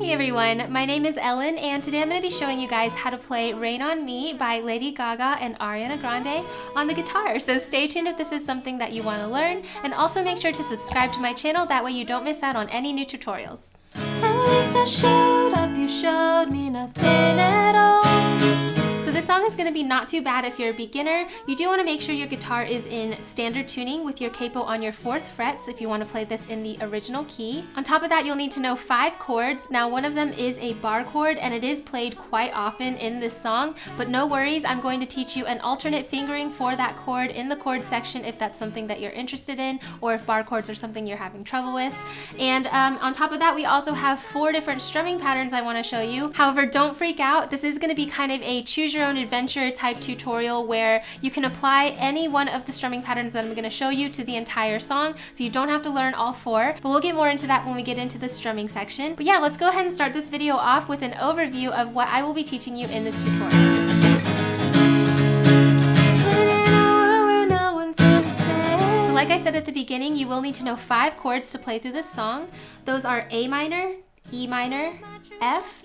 Hey everyone, my name is Ellen and today I'm going to be showing you guys how to play Rain on Me by Lady Gaga and Ariana Grande on the guitar. So stay tuned if this is something that you want to learn, and also make sure to subscribe to my channel, that way you don't miss out on any new tutorials. At least I showed up, you showed me nothing at all. So this song is going to be not too bad if you're a beginner. You do want to make sure your guitar is in standard tuning with your capo on your 4th fret, so if you want to play this in the original key. On top of that, you'll need to know 5 chords. Now one of them is a bar chord and it is played quite often in this song, but no worries, I'm going to teach you an alternate fingering for that chord in the chord section if that's something that you're interested in, or if bar chords are something you're having trouble with. And on top of that, we also have 4 different strumming patterns I want to show you. However, don't freak out. This is going to be kind of a choose your own adventure type tutorial where you can apply any one of the strumming patterns that I'm going to show you to the entire song, so you don't have to learn all 4, but we'll get more into that when we get into the strumming section. But yeah, let's go ahead and start this video off with an overview of what I will be teaching you in this tutorial. So like I said at the beginning, you will need to know 5 chords to play through this song. Those are A minor, E minor, F,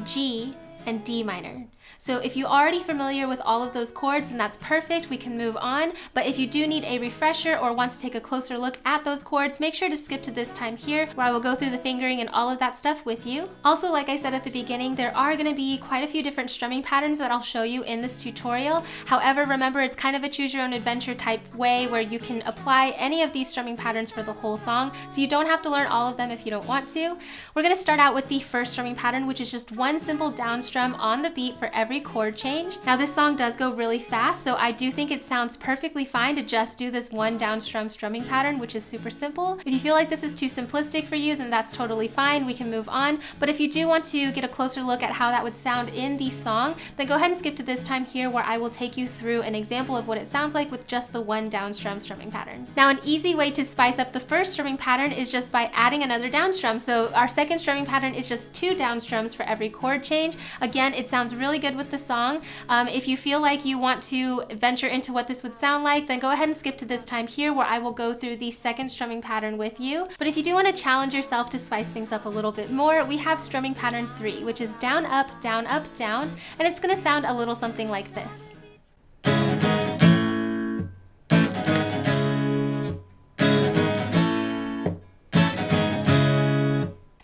G, and D minor. So if you're already familiar with all of those chords, then that's perfect, we can move on. But if you do need a refresher or want to take a closer look at those chords, make sure to skip to this time here where I will go through the fingering and all of that stuff with you. Also, like I said at the beginning, there are going to be quite a few different strumming patterns that I'll show you in this tutorial. However, remember, it's kind of a choose your own adventure type way where you can apply any of these strumming patterns for the whole song, so you don't have to learn all of them if you don't want to. We're going to start out with the first strumming pattern, which is just one simple down strum on the beat for every chord change. Now this song does go really fast, so I do think it sounds perfectly fine to just do this one down strum strumming pattern, which is super simple. If you feel like this is too simplistic for you, then that's totally fine, we can move on. But if you do want to get a closer look at how that would sound in the song, then go ahead and skip to this time here where I will take you through an example of what it sounds like with just the one down strum strumming pattern. Now an easy way to spice up the first strumming pattern is just by adding another down strum. So our second strumming pattern is just 2 down strums for every chord change. Again, it sounds really good with the song. If you feel like you want to venture into what this would sound like, then go ahead and skip to this time here where I will go through the second strumming pattern with you. But if you do want to challenge yourself to spice things up a little bit more, we have strumming pattern 3, which is down, up, down, and it's going to sound a little something like this.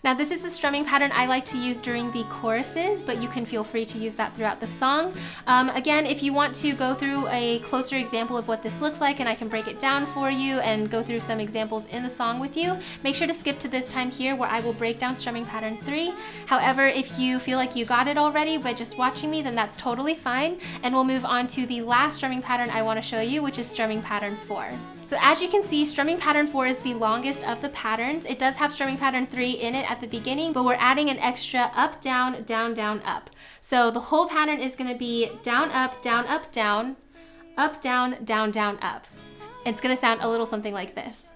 Now this is the strumming pattern I like to use during the choruses, but you can feel free to use that throughout the song. Again, if you want to go through a closer example of what this looks like, and I can break it down for you and go through some examples in the song with you, make sure to skip to this time here where I will break down strumming pattern 3. However, if you feel like you got it already by just watching me, then that's totally fine, and we'll move on to the last strumming pattern I want to show you, which is strumming pattern 4. So as you can see, strumming pattern 4 is the longest of the patterns. It does have strumming pattern 3 in it at the beginning, but we're adding an extra up, down, down, down, up. So the whole pattern is going to be down, up, down, up, down, down, down, up. It's going to sound a little something like this.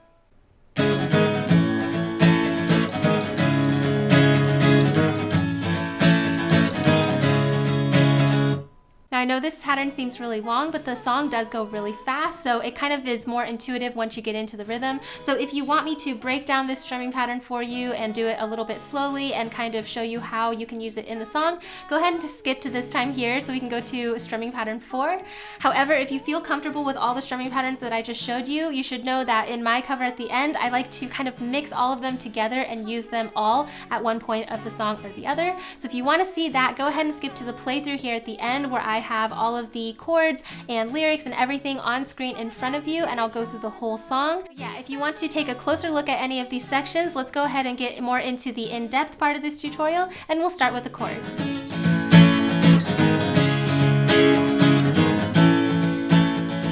Now I know this pattern seems really long, but the song does go really fast, so it kind of is more intuitive once you get into the rhythm. So if you want me to break down this strumming pattern for you and do it a little bit slowly and kind of show you how you can use it in the song, go ahead and just skip to this time here so we can go to strumming pattern 4. However, if you feel comfortable with all the strumming patterns that I just showed you, you should know that in my cover at the end, I like to kind of mix all of them together and use them all at one point of the song or the other. So if you want to see that, go ahead and skip to the playthrough here at the end where I have all of the chords and lyrics and everything on screen in front of you, and I'll go through the whole song. Yeah, if you want to take a closer look at any of these sections, let's go ahead and get more into the in-depth part of this tutorial, and we'll start with the chords.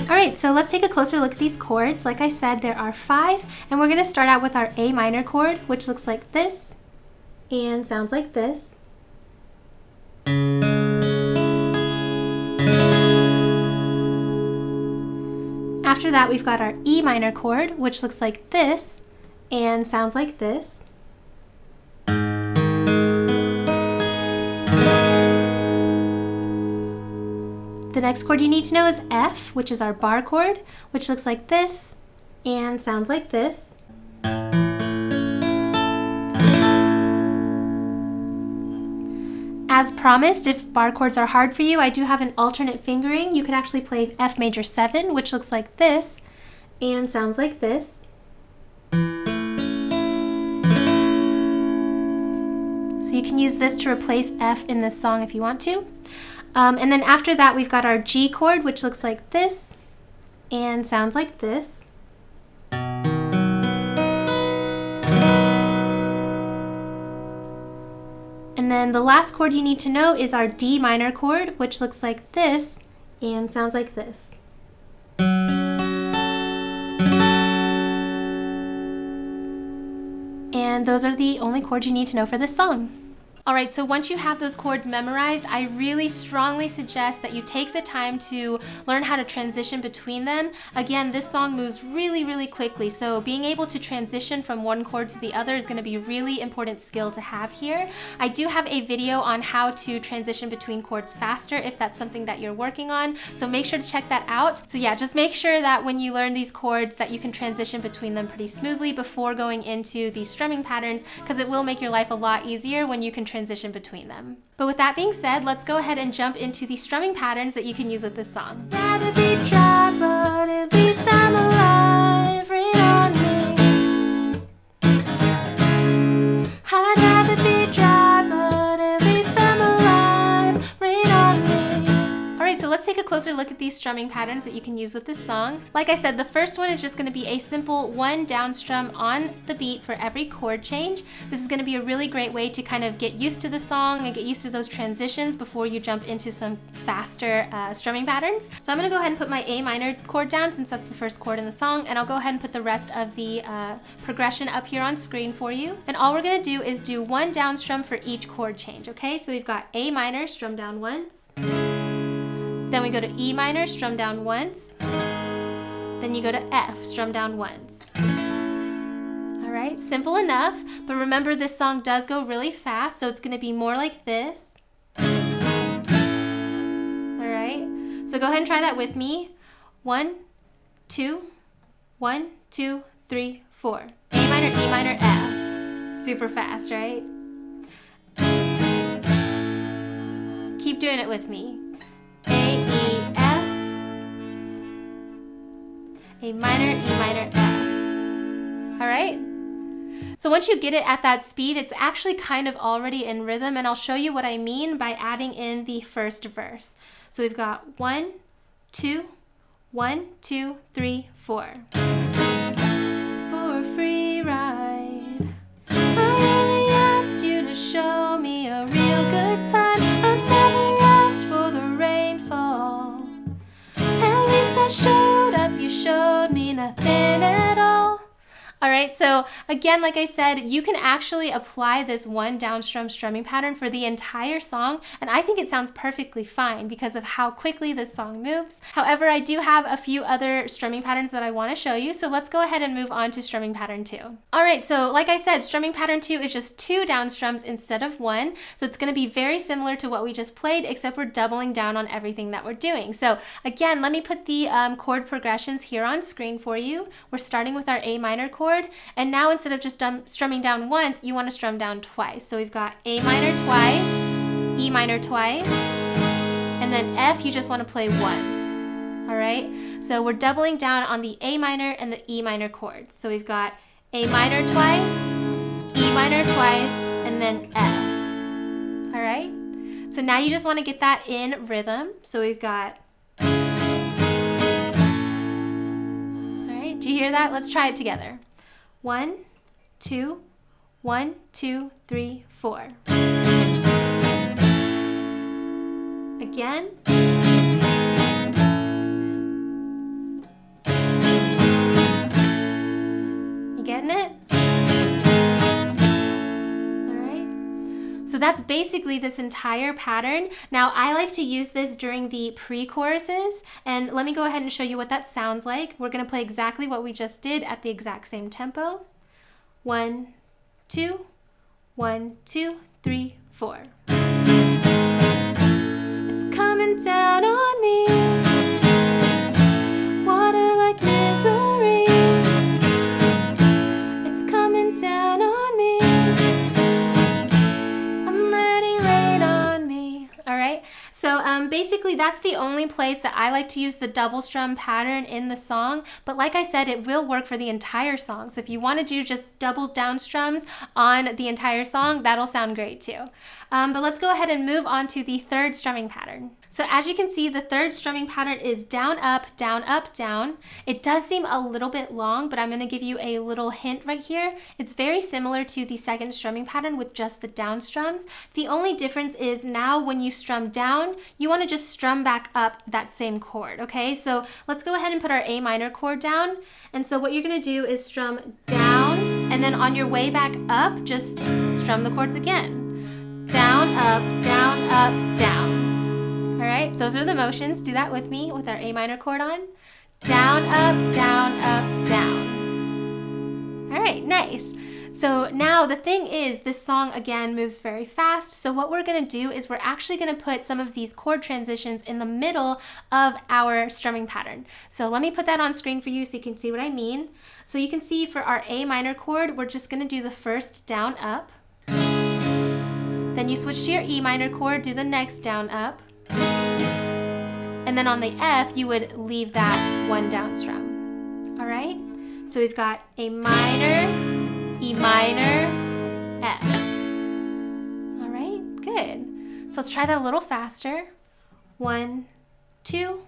Alright, so let's take a closer look at these chords. Like I said, there are 5, and we're going to start out with our A minor chord, which looks like this and sounds like this. After that, we've got our E minor chord, which looks like this and sounds like this. The next chord you need to know is F, which is our bar chord, which looks like this and sounds like this. as promised, if bar chords are hard for you, I do have an alternate fingering. You can actually play F major 7, which looks like this and sounds like this. So you can use this to replace F in this song if you want to. And then after that, we've got our G chord, which looks like this and sounds like this. And then the last chord you need to know is our D minor chord, which looks like this and sounds like this. And those are the only chords you need to know for this song. Alright, so once you have those chords memorized, I really strongly suggest that you take the time to learn how to transition between them. Again, this song moves really, really quickly, so being able to transition from one chord to the other is going to be a really important skill to have here. I do have a video on how to transition between chords faster if that's something that you're working on, so make sure to check that out. So yeah, just make sure that when you learn these chords that you can transition between them pretty smoothly before going into these strumming patterns, because it will make your life a lot easier when you can transition between them. But with that being said, let's go ahead and jump into the strumming patterns that you can use with this song. Rather be dry, but at least I'm alive. Rain on me. I'd rather be dry, but at least I'm alive. Rain on me. Alright, so let's take a closer look at these strumming patterns that you can use with this song. Like I said, the first one is just going to be a simple one down strum on the beat for every chord change. This is going to be a really great way to kind of get used to the song and get used to those transitions before you jump into some faster strumming patterns. So I'm going to go ahead and put my A minor chord down since that's the first chord in the song, and I'll go ahead and put the rest of the progression up here on screen for you. And all we're going to do is do one down strum for each chord change, okay? So we've got A minor, strum down once. Then we go to E minor, strum down once. Then you go to F, strum down once. Alright, simple enough, but remember this song does go really fast, so it's going to be more like this. Alright, so go ahead and try that with me. 1, 2, 1, 2, 3, 4. A minor, E minor, F. Super fast, right? Keep doing it with me. A, E, F, A minor, E minor, F. Alright? So once you get it at that speed, it's actually kind of already in rhythm, and I'll show you what I mean by adding in the first verse. So we've got 1, 2, 1, 2, 3, 4. For a free ride, I only asked you to show me a real good time. I never asked for the rainfall. At least I showed up, you showed me nothing at all. Alright, so again, like I said, you can actually apply this one downstrum strumming pattern for the entire song, and I think it sounds perfectly fine because of how quickly this song moves. However, I do have a few other strumming patterns that I want to show you, so let's go ahead and move on to strumming pattern 2. Alright, so like I said, strumming pattern 2 is just 2 downstrums instead of 1, so it's going to be very similar to what we just played, except we're doubling down on everything that we're doing. So again, let me put the chord progressions here on screen for you. We're starting with our A minor chord. And now instead of just strumming down once, you want to strum down twice. So we've got A minor twice, E minor twice, and then F you just want to play once. Alright? So we're doubling down on the A minor and the E minor chords. So we've got A minor twice, E minor twice, and then F. Alright? So now you just want to get that in rhythm. So we've got... Alright, do you hear that? Let's try it together. 1, 2, 1, 2, 3, 4. Again. You getting it? Alright. So that's basically this entire pattern. Now I like to use this during the pre-choruses, and let me go ahead and show you what that sounds like. We're going to play exactly what we just did at the exact same tempo. 1, 2, 1, 2, 3, 4. It's coming down on me, water like misery. It's coming down on me, I'm ready, rain on me. honestly, that's the only place that I like to use the double strum pattern in the song. But like I said, it will work for the entire song. So if you want to do just double down strums on the entire song, that'll sound great too. But let's go ahead and move on to the third strumming pattern. So as you can see, the third strumming pattern is down, up, down, up, down. It does seem a little bit long, but I'm going to give you a little hint right here. It's very similar to the second strumming pattern with just the down strums. The only difference is now when you strum down, you want to just strum back up that same chord, okay? So let's go ahead and put our A minor chord down. And so what you're going to do is strum down, and then on your way back up, just strum the chords again. Down, up, down, up, down. All right, those are the motions. Do that with me with our A minor chord on. Down, up, down, up, down. All right, nice. So now the thing is, this song again moves very fast. So what we're gonna do is we're actually gonna put some of these chord transitions in the middle of our strumming pattern. So let me put that on screen for you so you can see what I mean. So you can see for our A minor chord, we're just gonna do the first down, up. Then you switch to your E minor chord, do the next down, up. And then on the F, you would leave that one down strum. All right? So we've got A minor, E minor, F. All right, good. So let's try that a little faster. 1, 2,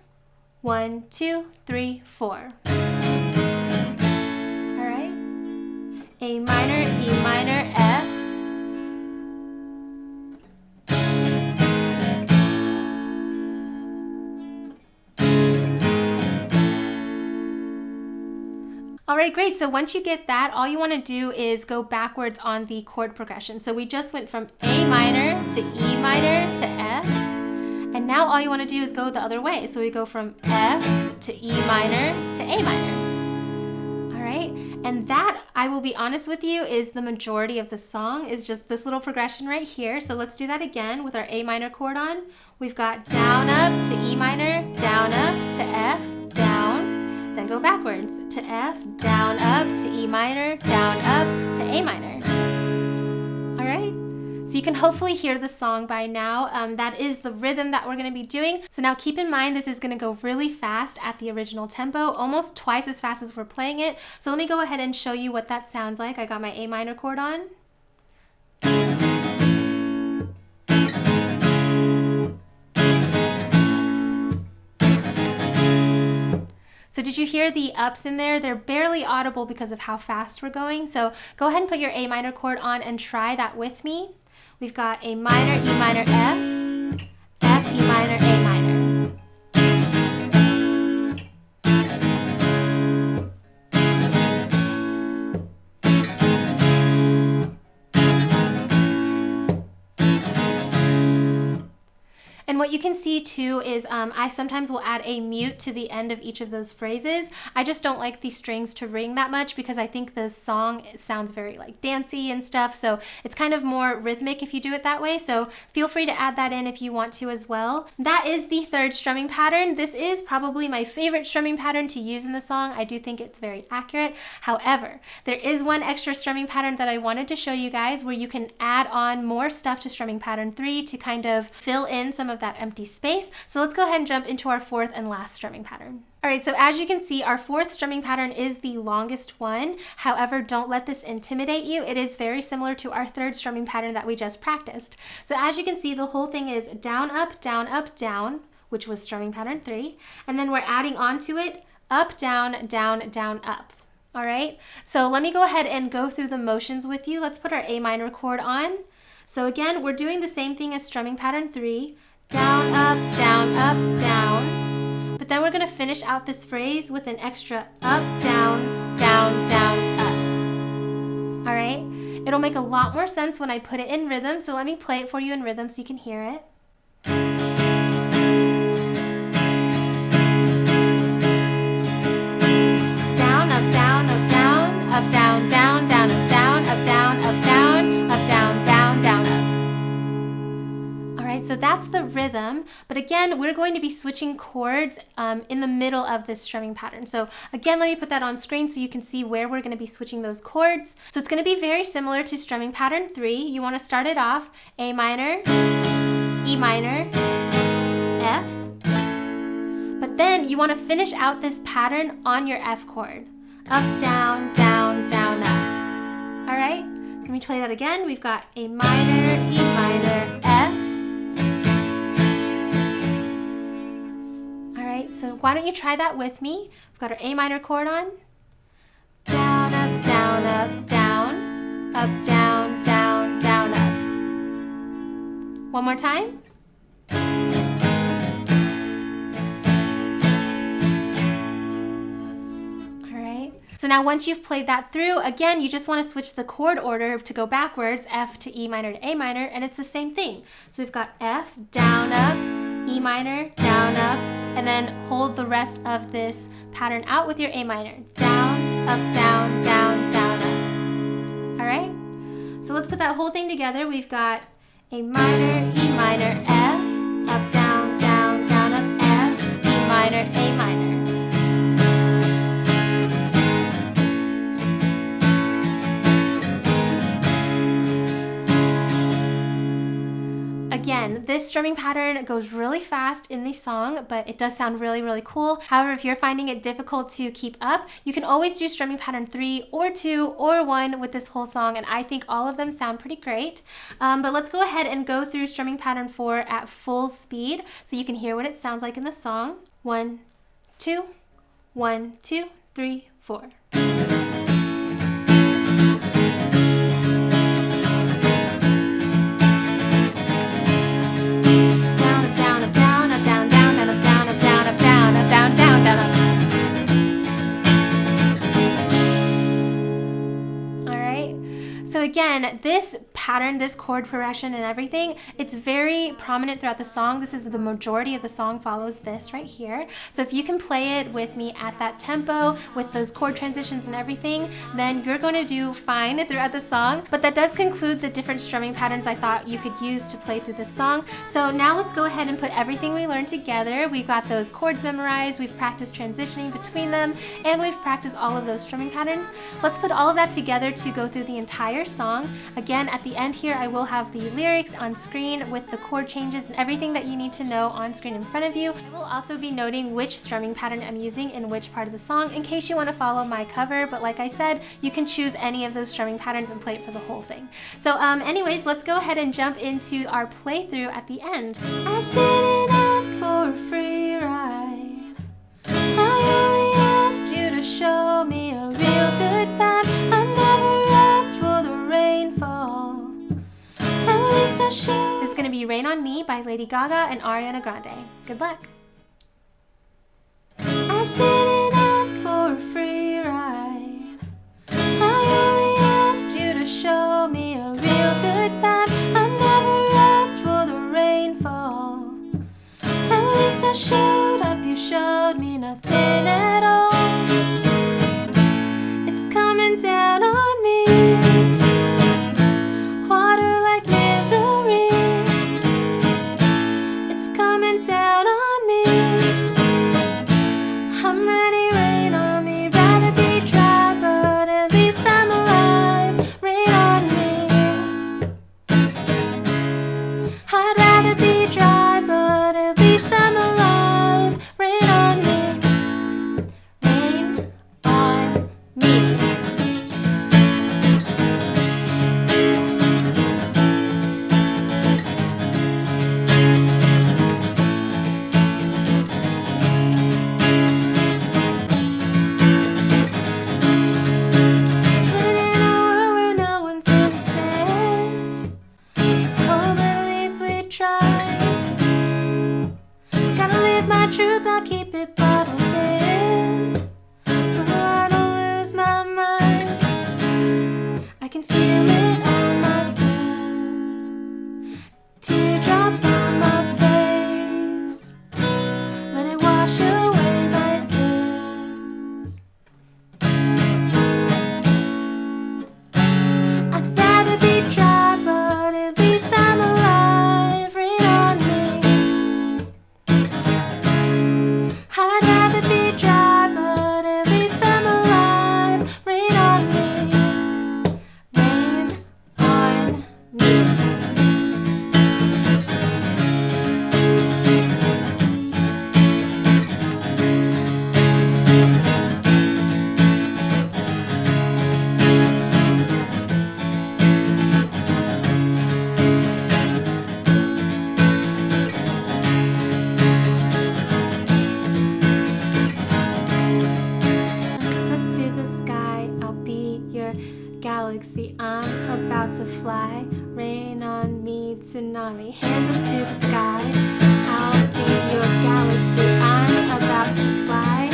1, 2, 3, 4. All right? A minor, E minor, F. All right, great. So once you get that, all you want to do is go backwards on the chord progression. So we just went from A minor to E minor to F. And now all you want to do is go the other way. So we go from F to E minor to A minor. All right. And that, I will be honest with you, is the majority of the song, is just this little progression right here. So let's do that again with our A minor chord on. We've got down, up to E minor, down, up to F, down. Then go backwards to F, down, up to E minor, down, up to A minor. All right? So you can hopefully hear the song by now. That is the rhythm that we're going to be doing. So now keep in mind this is going to go really fast at the original tempo, almost twice as fast as we're playing it. So let me go ahead and show you what that sounds like. I got my A minor chord on. So did you hear the ups in there? They're barely audible because of how fast we're going. So go ahead and put your A minor chord on and try that with me. We've got A minor, E minor, F, F, E minor, A minor. And what you can see too is I sometimes will add a mute to the end of each of those phrases. I just don't like the strings to ring that much because I think the song sounds very like dancey and stuff. So it's kind of more rhythmic if you do it that way. So feel free to add that in if you want to as well. That is the third strumming pattern. This is probably my favorite strumming pattern to use in the song. I do think it's very accurate. However, there is one extra strumming pattern that I wanted to show you guys where you can add on more stuff to strumming pattern 3 to kind of fill in some of that empty space. So let's go ahead and jump into our fourth and last strumming pattern. All right, so as you can see, our fourth strumming pattern is the longest one. However, don't let this intimidate you. It is very similar to our third strumming pattern that we just practiced. So as you can see, the whole thing is down, up, down, which was strumming pattern 3. And then we're adding on to it up, down, down, down, up. All right, so let me go ahead and go through the motions with you. Let's put our A minor chord on. So again, we're doing the same thing as strumming pattern 3. Down, up, down, up, down. But then we're gonna finish out this phrase with an extra up, down, down, down, up. All right? It'll make a lot more sense when I put it in rhythm, so let me play it for you in rhythm so you can hear it. Down, up, down, up, down, up, down, down, down, up, down, up, down, up, down, up, down, down, down, up. So that's the rhythm, but again, we're going to be switching chords in the middle of this strumming pattern. So again, let me put that on screen so you can see where we're going to be switching those chords. So it's going to be very similar to strumming pattern 3. You want to start it off A minor, E minor, F, Then you want to finish out this pattern on your F chord. Up, down, down, down, up. All right, let me play that again. We've got A minor, E minor, F. All right, so why don't you try that with me? We've got our A minor chord on. Down, up, down, up, down. Up, down, down, down, up. One more time. So now once you've played that through, again, you just want to switch the chord order to go backwards, F to E minor to A minor, and it's the same thing. So we've got F, down, up, E minor, down, up, and then hold the rest of this pattern out with your A minor. Down, up, down, down, down, up. All right? So let's put that whole thing together. We've got A minor, E minor, F, up, down, down, down, up, F, E minor, A minor. Again, this strumming pattern goes really fast in the song, but it does sound really, really cool. However, if you're finding it difficult to keep up, you can always do strumming pattern 3 or 2 or 1 with this whole song, and I think all of them sound pretty great. But let's go ahead and go through strumming pattern 4 at full speed so you can hear what it sounds like in the song. 1, 2, 1, 2, 3, 4. Again, this pattern, this chord progression and everything, it's very prominent throughout the song. This is the majority of the song follows this right here. So if you can play it with me at that tempo with those chord transitions and everything, then you're going to do fine throughout the song. But that does conclude the different strumming patterns I thought you could use to play through this song. So now let's go ahead and put everything we learned together. We've got those chords memorized, we've practiced transitioning between them, and we've practiced all of those strumming patterns. Let's put all of that together to go through the entire song. Again, at the end here, I will have the lyrics on screen with the chord changes and everything that you need to know on screen in front of you. I will also be noting which strumming pattern I'm using in which part of the song in case you want to follow my cover, but like I said, you can choose any of those strumming patterns and play it for the whole thing. So anyways, let's go ahead and jump into our playthrough at the end. I didn't ask for a free ride. I only asked you to show me a real good time. I never asked for the rainfall. At least I should. This is going to be Rain on Me by Lady Gaga and Ariana Grande. Good luck. I didn't ask for a free ride. I only asked you to show me a real good time. I never asked for the rainfall. At least I showed up, you showed me nothing at all. It's coming down on me. Water like misery. It's coming down on me. I'm ready, rain on me. Rather be dry, but at least I'm alive. Rain on me. I'd rather be dry, but at least I'm alive. Rain on me. fly. Rain on me, tsunami, hands up to the sky. I'll be your galaxy, I'm about to fly.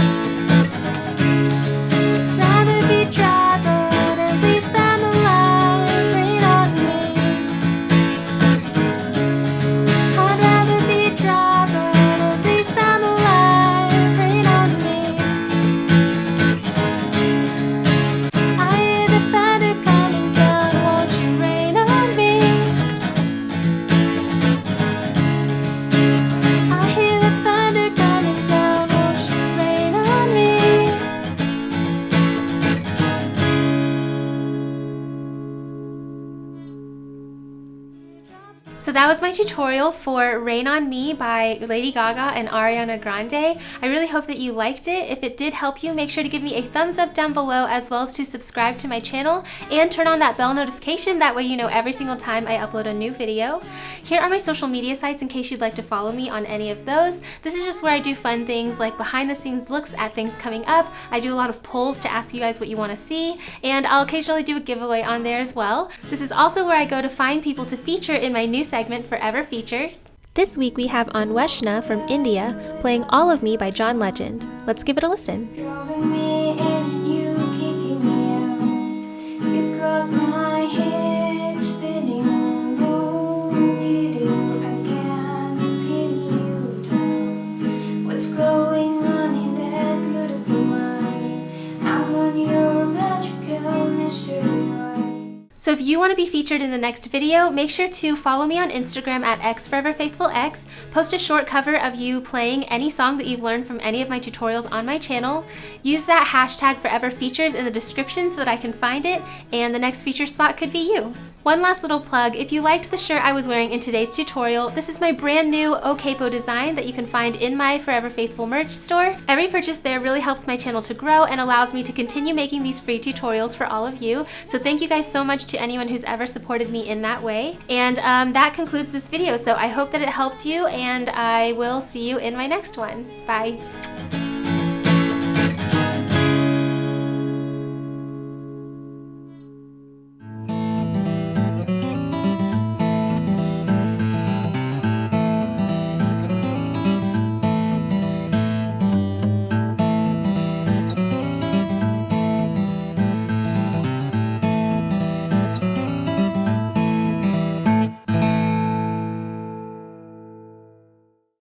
Rather be dry, but at least I'm alive. Rain on me. I'd rather be dry, but at least I'm alive. Rain on me. I hear the thunder coming down, won't you rain on me? I hear the thunder coming down, won't you rain on me? So that was my tutorial for Rain on Me by Lady Gaga and Ariana Grande. I really hope that you liked it. If it did help you, make sure to give me a thumbs up down below, as well as to subscribe to my channel and turn on that bell notification. That way you know every single time I upload a new video. Here are my social media sites in case you'd like to follow me on any of those. This is just where I do fun things like behind the scenes looks at things coming up. I do a lot of polls to ask you guys what you want to see, and I'll occasionally do a giveaway on there as well. This is also where I go to find people to feature in my new segment, Forever Features. This week we have Anweshna from India playing All of Me by John Legend. Let's give it a listen. Drawing me in and you kicking me out. You got my head spinning. No kidding, I can't pin you down. What's going on in that beautiful mind? I'm on your magical mystery ride. So if you want to be featured in the next video, make sure to follow me on Instagram at xforeverfaithfulx, post a short cover of you playing any song that you've learned from any of my tutorials on my channel, use that hashtag #foreverfeatures in the description so that I can find it, and the next feature spot could be you. One last little plug, if you liked the shirt I was wearing in today's tutorial, this is my brand new O Capo design that you can find in my Forever Faithful merch store. Every purchase there really helps my channel to grow and allows me to continue making these free tutorials for all of you. So thank you guys so much to anyone who's ever supported me in that way. And that concludes this video, so I hope that it helped you, and I will see you in my next one. Bye.